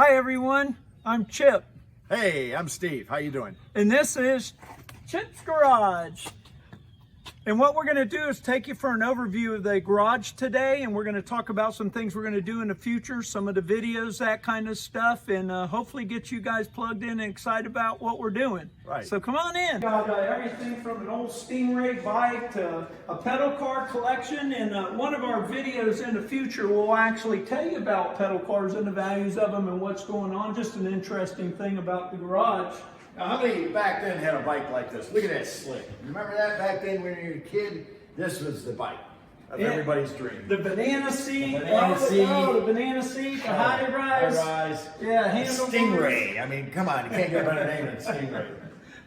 Hi everyone, I'm Chip. Hey, I'm Steve. How you doing? And this is Chip's Garage. And what we're going to do is take you for an overview of the garage today, and we're going to talk about some things we're going to do in the future, some of the videos, that kind of stuff, and hopefully get you guys plugged in and excited about what we're doing. Right. So come on in. Got everything from an old Stingray bike to a pedal car collection, and one of our videos in the future will actually tell you about pedal cars and the values of them and what's going on. Just an interesting thing about the garage. Now, how many back then had a bike like this? Look at that slick. Remember that back then when you were a kid? This was the bike of everybody's dream. The banana seat. The banana seat. Oh, the banana seat. The high rise. High rise. Yeah, handlebars. Stingray. I mean, come on. You can't get a better name than Stingray.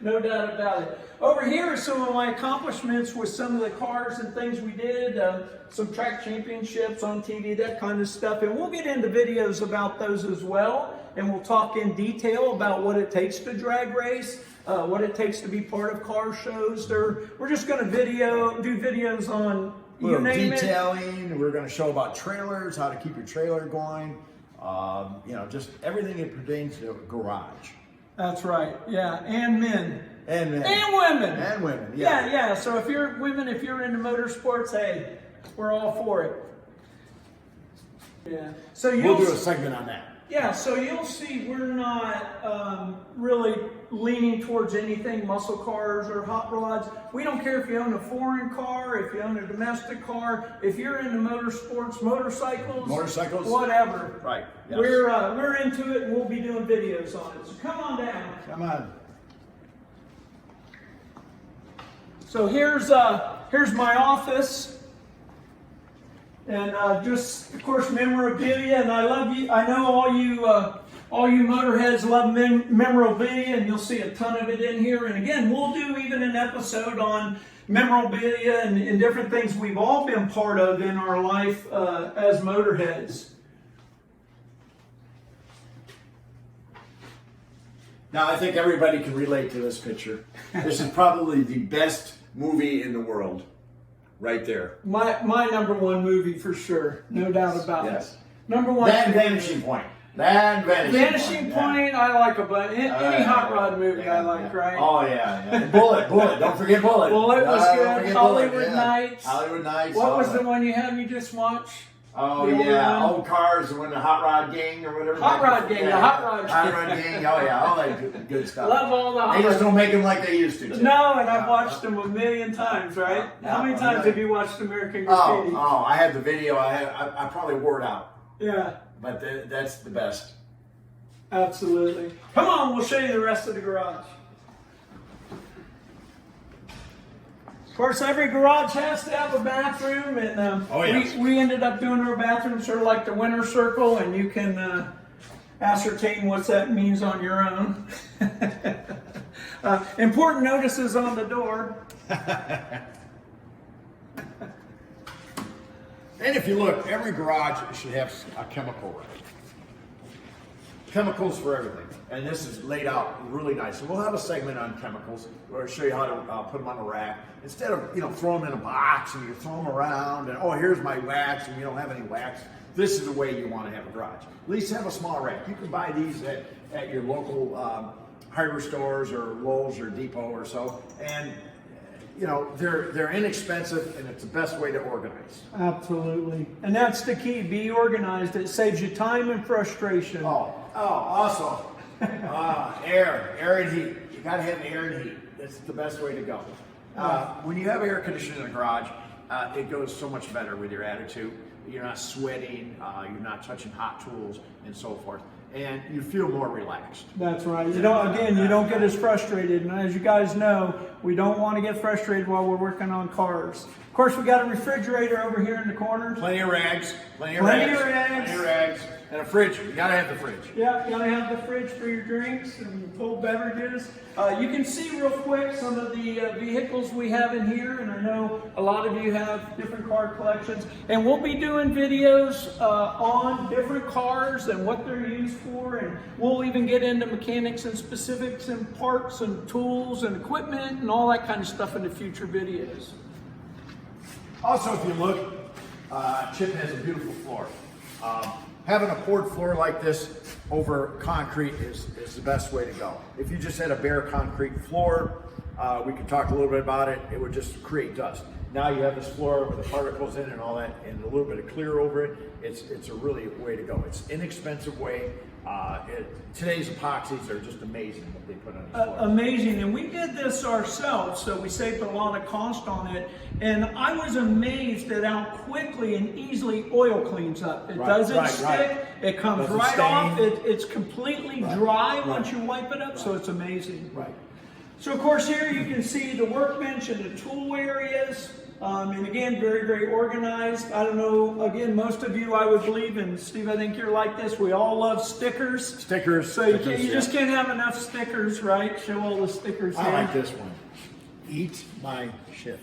No doubt about it. Over here are some of my accomplishments with some of the cars and things we did. Some track championships on TV, that kind of stuff. And we'll get into videos about those as well. And we'll talk in detail about what it takes to drag race, what it takes to be part of car shows. We're just going to do videos on you name detailing. We're going to show about trailers, how to keep your trailer going. You know, just everything that pertains to a garage. That's right. Yeah, and men. And men. And women. And women. Yeah, yeah. So if you're women, if you're into motorsports, hey, we're all for it. Yeah. So we'll do a segment on that. Yeah, so you'll see we're not really leaning towards anything muscle cars or hot rods. We don't care if you own a foreign car, if you own a domestic car, if you're into motorsports, motorcycles, whatever. Right. Yes. We're into it, and we'll be doing videos on it. So come on down. Come on. So here's my office. And just, of course, memorabilia, and I love you. I know all you motorheads love memorabilia, and you'll see a ton of it in here. And again, we'll do even an episode on memorabilia and different things we've all been part of in our life as motorheads. Now, I think everybody can relate to this picture. This is probably the best movie in the world. Right there. My number one movie for sure, no doubt about it. Number one. That Vanishing Point. Vanishing Point. I like a bunch. Any hot rod movie I like, right? Oh yeah, yeah. Bullet. Don't forget Bullet. Bullet was good. Hollywood Nights. Hollywood Nights. What was the one you had me just watch? Oh yeah, old cars when the Hot Rod Gang or whatever. Hot Rod Gang, the Hot Rod Gang. Oh yeah, all that good stuff. Love all the hot They just don't make them like they used to. No, and I've watched them a million times, right? How many times have you watched American Graffiti? Oh, I have the video. I probably wore it out. Yeah. But that's the best. Absolutely. Come on, we'll show you the rest of the garage. Of course, every garage has to have a bathroom, and we ended up doing our bathroom sort of like the winner circle, and you can ascertain what that means on your own. Important notices on the door. And if you look, every garage should have a chemical rack. Chemicals for everything. And this is laid out really nice. So we'll have a segment on chemicals where I'll show you how to put them on a rack. Instead of throwing them in a box and you throw them around and here's my wax and you don't have any wax. This is the way you want to have a garage. At least have a small rack. You can buy these at your local hardware stores or Lowe's or Depot or so. And they're inexpensive, and it's the best way to organize. Absolutely. And that's the key. Be organized. It saves you time and frustration. Also, air and heat. You got to have air and heat. That's the best way to go. When you have air conditioning in the garage, it goes so much better with your attitude. You're not sweating, you're not touching hot tools, and so forth. And you feel more relaxed. That's right. You don't get as frustrated. And as you guys know, we don't want to get frustrated while we're working on cars. Of course, we got a refrigerator over here in the corner. Plenty of rags. And a fridge. You gotta have the fridge. Yeah, you gotta have the fridge for your drinks and cold beverages. You can see real quick some of the vehicles we have in here, and I know a lot of you have different car collections. And we'll be doing videos on different cars and what they're used for, and we'll even get into mechanics and specifics and parts and tools and equipment and all that kind of stuff in the future videos. Also, if you look, Chip has a beautiful floor. Having a poured floor like this over concrete is the best way to go. If you just had a bare concrete floor, we could talk a little bit about it, it would just create dust. Now you have this floor with the particles in and all that, and a little bit of clear over it. It's a really way to go. It's an inexpensive way. Today's epoxies are just amazing what they put on these floors. Amazing, and we did this ourselves, so we saved a lot of cost on it. And I was amazed at how quickly and easily oil cleans up. It doesn't stick, it comes right off, it's completely dry once you wipe it up, so it's amazing. Right. So of course here you can see the workbench and the tool areas. And again, very, very organized. I don't know, again, most of you, I would believe, and Steve, I think you're like this, we all love stickers. Stickers. So you just can't have enough stickers, right? Show all the stickers here. I like this one. Eat my shift.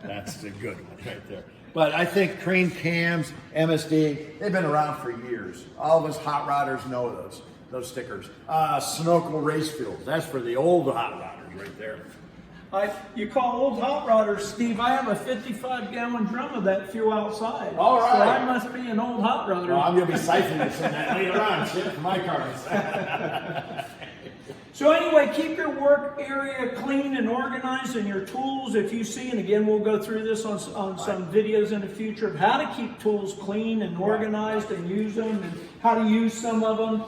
That's a good one right there. But I think crane cams, MSD, they've been around for years. All of us hot rodders know those stickers. Sunoco race fuels, that's for the old hot rodders right there. You call old hot rodders, Steve. I have a 55-gallon drum of that fuel outside. All right. So I must be an old hot rodder. Well, I'm going to be siphoning some of that later on, shit, for my cars. So anyway, keep your work area clean and organized, and your tools, if you see, and again, we'll go through this on some videos in the future of how to keep tools clean and organized and use them and how to use some of them.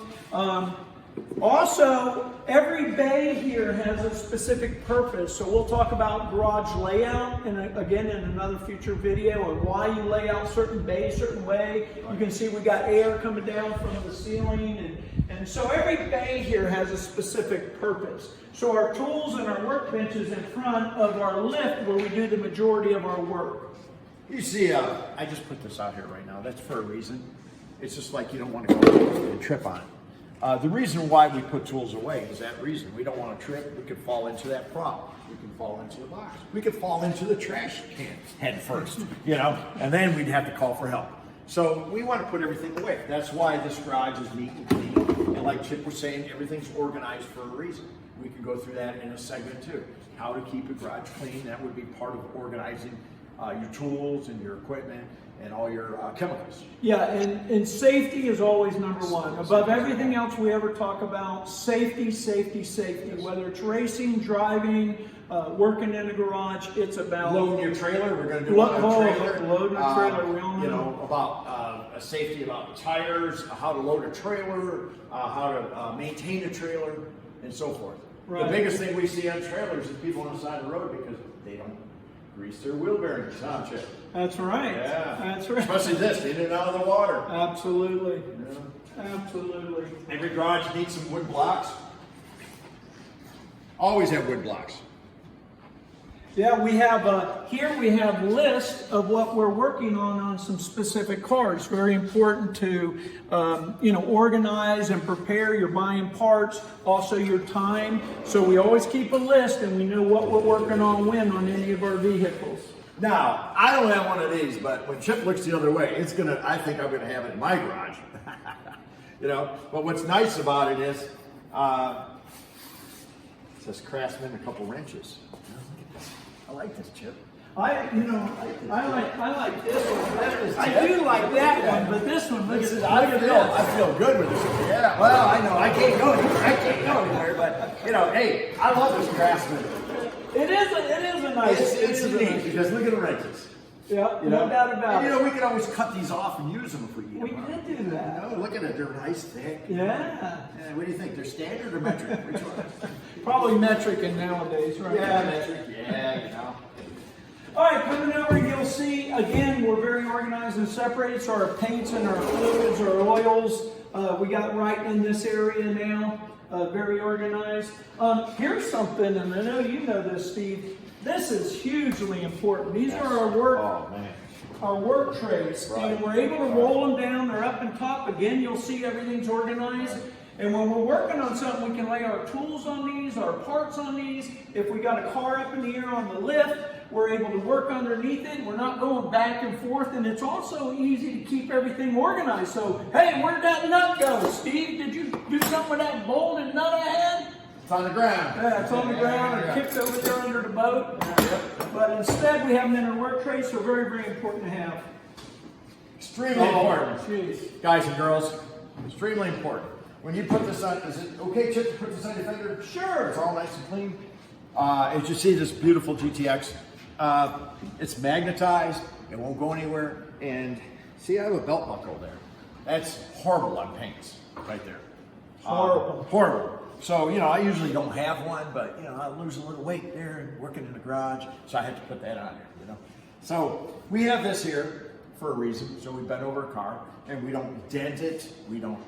Also, every bay here has a specific purpose. So we'll talk about garage layout, and again in another future video, of why you lay out certain bays certain way. You can see we got air coming down from the ceiling, and so every bay here has a specific purpose. So our tools and our workbenches in front of our lift where we do the majority of our work. You see, I just put this out here right now. That's for a reason. It's just like you don't want to go and trip on it. The reason why we put tools away is that reason. We don't want to trip. We could fall into that prop. We could fall into the box. We could fall into the trash can head first, you know, and then we'd have to call for help. So we want to put everything away. That's why this garage is neat and clean. And like Chip was saying, everything's organized for a reason. We can go through that in a segment too. How to keep a garage clean. That would be part of organizing your tools and your equipment and all your chemicals. Yeah, and safety is always number one. Above everything else we ever talk about, safety, safety, safety. Yes. Whether it's racing, driving, working in a garage, it's about... Loading your trailer, we're going to do on a trailer. Loading a trailer, we all know. You know, about safety, about tires, how to load a trailer, how to maintain a trailer, and so forth. Right. The biggest thing we see on trailers is people on the side of the road because they don't grease their wheel bearings, huh, Chip? That's right. Yeah. That's right. Especially this, in and out of the water. Absolutely. Yeah. Absolutely. Every garage needs some wood blocks. Always have wood blocks. Yeah, we have, here we have lists of what we're working on some specific cars. Very important to, you know, organize and prepare. You're buying parts, also your time. So we always keep a list and we know what we're working on when on any of our vehicles. Now, I don't have one of these, but when Chip looks the other way, it's gonna, I think I'm gonna have it in my garage. You know, but what's nice about it is, it says Craftsman, a couple wrenches. I like this, Chip. I like this one. I do like that one, but this one, look at this. I feel good with this one. Yeah, well, I know, I can't go anywhere, but, you know, hey, I love this Craftsman. It is a nice. It's neat because look at the wrenches. Yeah, no doubt about it. You know, we could always cut these off and use them if we need them. We did do that. You know, look at it, they're nice, thick. Yeah. What do you think? They're standard or metric? Which one? Probably metric in nowadays, right? Yeah, metric. Yeah, you know. All right, coming over, you'll see, again, we're very organized and separated, so our paints and our fluids, our oils, we got right in this area now, very organized. Here's something, and I know you know this, Steve, this is hugely important. These are our work trays, and we're able to roll them down, they're up and top. Again, you'll see everything's organized. And when we're working on something, we can lay our tools on these, our parts on these. If we got a car up in the air on the lift, we're able to work underneath it. We're not going back and forth, and it's also easy to keep everything organized. So, hey, where'd that nut go? Steve, did you do something with that bolt and nut I had? It's on the ground. Yeah, it's on the ground or kicked over there under the boat. But instead, we have them in our work tray, so very, very important to have. Extremely important. Geez. Guys and girls, Extremely important. When you put this on, is it okay, Chip, to put this on your finger? Sure. It's all nice and clean. As you see, this beautiful GTX, it's magnetized. It won't go anywhere. And see, I have a belt buckle there. That's horrible on paints, right there. Horrible. Horrible. So, you know, I usually don't have one, but, you know, I lose a little weight there and working in the garage, so I had to put that on there, you know. So, we have this here for a reason. So, we bend over a car, and we don't dent it. We don't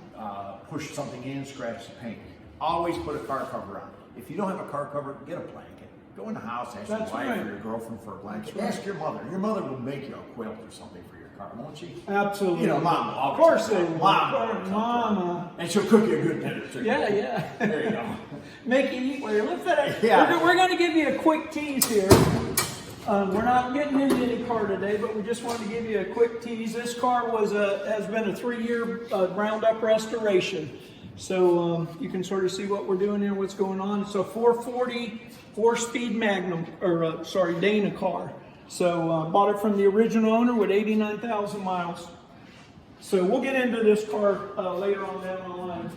push something in, scratch the paint. Always put a car cover on. If you don't have a car cover, get a blanket. Go in the house, ask your wife or your girlfriend for a blanket. Ask your mother. Your mother will make you a quilt or something for your car, won't she? Absolutely. You know, Mom. Of course they will. Mama. And she'll cook you a good dinner, too. Yeah. There you go. Make you eat while you're looking at it. Yeah. We're going to give you a quick tease here. We're not getting into any car today, but we just wanted to give you a quick tease. This car has been a 3-year ground-up restoration. So you can sort of see what we're doing here, what's going on. So 440 4-speed Magnum, Dana car. So bought it from the original owner with 89,000 miles. So we'll get into this car later on down the line.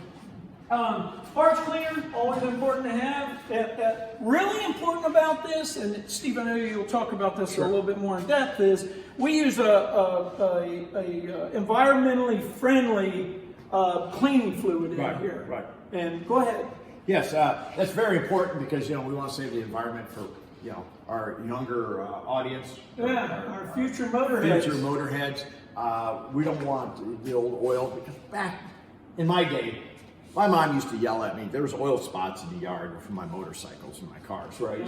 Parts cleaner, always important to have. Really important about this, and Steve, I know you'll talk about this a little bit more in depth, is we use a environmentally friendly cleaning fluid in here. Right. And go ahead. Yes, that's very important because, you know, we want to save the environment for, you know, our younger audience. Yeah, our future motorheads. We don't want the old oil because back in my day, my mom used to yell at me. There was oil spots in the yard from my motorcycles and my cars, right?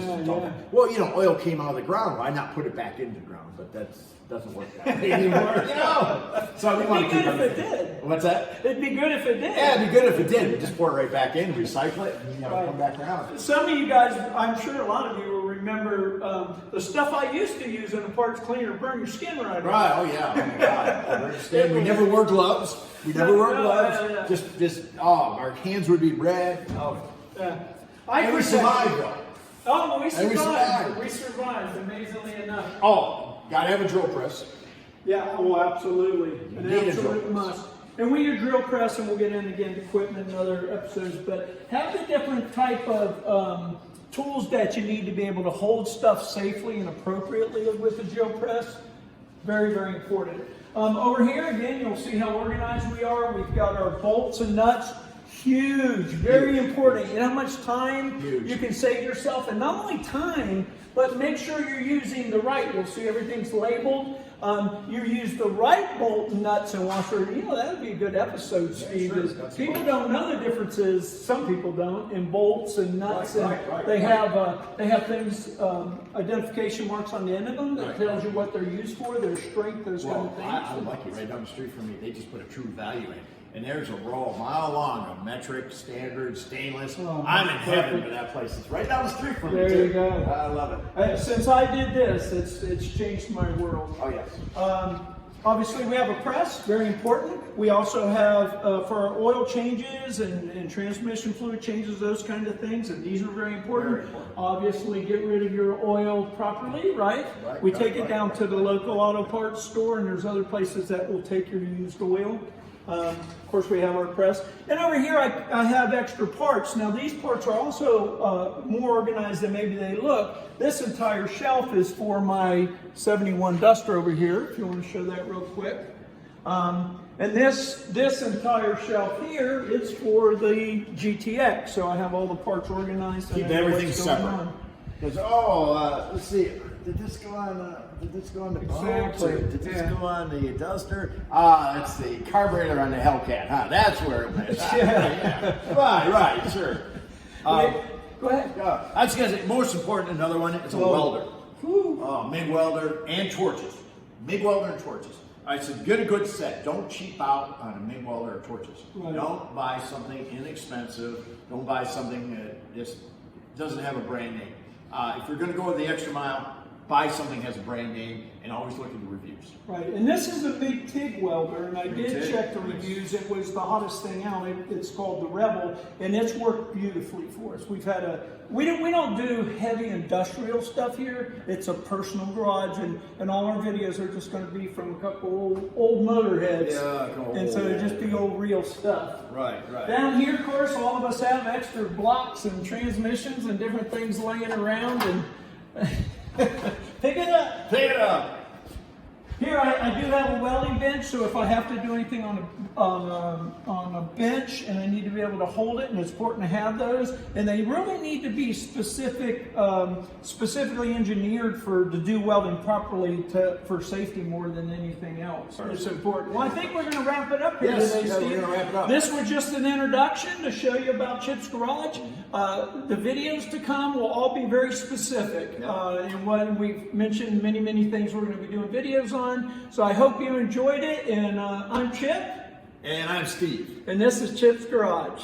Well, you know, oil came out of the ground. Why not put it back into the ground? But that doesn't work that way anymore. You know? So we want to keep it. It'd be good if it did. What's that? It'd be good if it did. Yeah, it'd be good if it did. We just pour it right back in, recycle it, and come back around. Some of you guys, I'm sure a lot of you will remember the stuff I used to use in a parts cleaner to burn your skin right off. Right, oh yeah, oh my God. We never wore gloves. Just our hands would be red. And we survived though. Oh, we survived. We survived, amazingly enough. Oh, gotta have a drill press. Yeah, oh, absolutely. An Need a absolute drill must. And we use drill press, and we'll get in again to equipment in other episodes, but have the different type of tools that you need to be able to hold stuff safely and appropriately with the drill press. Very, very important. Over here, again, you'll see how organized we are. We've got our bolts and nuts. Huge, very important. You know how much time you can save yourself, and not only time, but make sure you're using the right. You'll see everything's labeled. You use the right bolt and nuts and washer. You know, that would be a good episode, Steve. Sure, people don't know the differences. Some people don't in bolts and nuts. They have things, identification marks on the end of them that tells you what they're used for, their strength, those kind of things. I'm lucky. Right down the street from me, they just put a true value in. And there's a row a mile long of metric, standard, stainless. I'm in heaven for that place. It's right down the street from me. There you go. I love it. Since I did this, it's changed my world. Oh, yes. Obviously, we have a press, very important. We also have, for our oil changes and transmission fluid changes, those kind of things, and these are very important. Very important. Obviously, get rid of your oil properly, right? We take it down to the local auto parts store, and there's other places that will take your used oil. Of course, we have our press. And over here, I have extra parts. Now, these parts are also more organized than maybe they look. This entire shelf is for my 71 Duster over here, if you want to show that real quick. And this entire shelf here is for the GTX. So I have all the parts organized. Keep everything separate. Because, let's see. Did this go on the boat? Did this go on the Duster? It's the carburetor on the Hellcat, huh? That's where it went. Right, sure. Go ahead. I was going to say, most important, another one is a welder. Mig Welder and torches. Mig Welder and torches. All right, so get a good set. Don't cheap out on a Mig Welder or torches. Right. Don't buy something inexpensive. Don't buy something that just doesn't have a brand name. If you're going to go the extra mile, buy something that has a brand name, and always look at the reviews. Right, and this is a Mig Welder, and I did TIG. check the reviews. It was the hottest thing out. It's called the Rebel, and it's worked beautifully for us. We've had we don't do heavy industrial stuff here. It's a personal garage, and all our videos are just going to be from a couple old motorheads. Yeah, and so it'll just be old real stuff. Right. Down here, of course, all of us have extra blocks and transmissions and different things laying around, and pick it up. Pick it up. Here I do have a welding bench, so if I have to do anything on a bench and I need to be able to hold it, and it's important to have those, and they really need to be specifically engineered to do welding properly for safety more than anything else. It's important. Well, I think we're going to wrap it up here today, Steve. We're going to wrap it up. This was just an introduction to show you about Chip's Garage. The videos to come will all be very specific. And what we've mentioned many things we're going to be doing videos on. So I hope you enjoyed it. And I'm Chip. And I'm Steve. And this is Chip's Garage.